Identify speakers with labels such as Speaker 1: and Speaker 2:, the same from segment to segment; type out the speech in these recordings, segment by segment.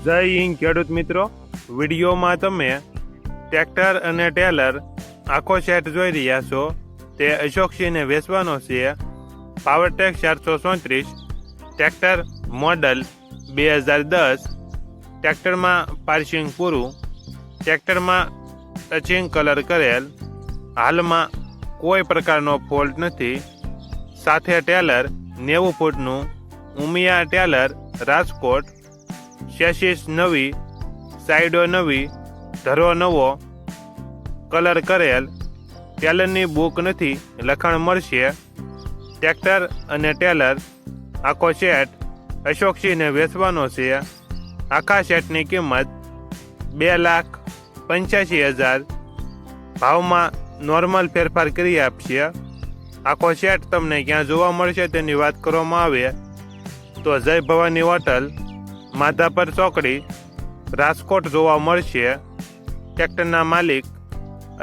Speaker 1: જય હિન્દ ખેડૂત મિત્રો, વિડીયોમાં તમે ટ્રેક્ટર અને ટેલર આખો સેટ જોઈ રહ્યા છો. તે અશોકસિંહને વેચવાનો છે. Powertrac 434 tractor model 2010. ટ્રેક્ટરમાં પાર્સિંગ પૂરું. ટ્રેક્ટરમાં ટચિંગ કલર કરેલ. હાલમાં કોઈ પ્રકારનો ફોલ્ટ નથી. સાથે ટેલર 90 ફૂટનું. ઉમિયા ટેલર રાજકોટ. ચેસીસ નવી, સાઈડો નવી, ધરો નવો, કલર કરેલ. ટેલરની બુક નથી, લખાણ મળશે. ટ્રેક્ટર અને ટેલર આખો સેટ અશોકસિંહને વેચવાનો છે. આખા સેટની કિંમત 2,85,000. ભાવમાં નોર્મલ ફેરફાર કરી આપશે. આખો સેટ તમને ક્યાં જોવા મળશે તેની વાત કરવામાં આવે તો જય ભવાની હોટલ, માધાપર ચોકડી, રાજકોટ જોવા મળશે. ટ્રેક્ટરના માલિક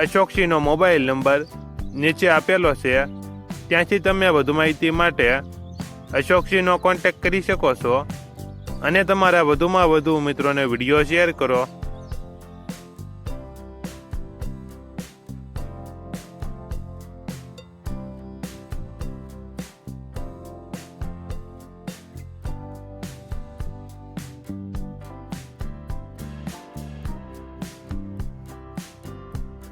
Speaker 1: અશોકસિંહનો મોબાઈલ નંબર નીચે આપેલો છે. ત્યાંથી તમે વધુ માહિતી માટે અશોકસિંહનો કોન્ટેક્ટ કરી શકો છો. અને તમારા વધુમાં વધુ મિત્રોને વિડીયો શેર કરો.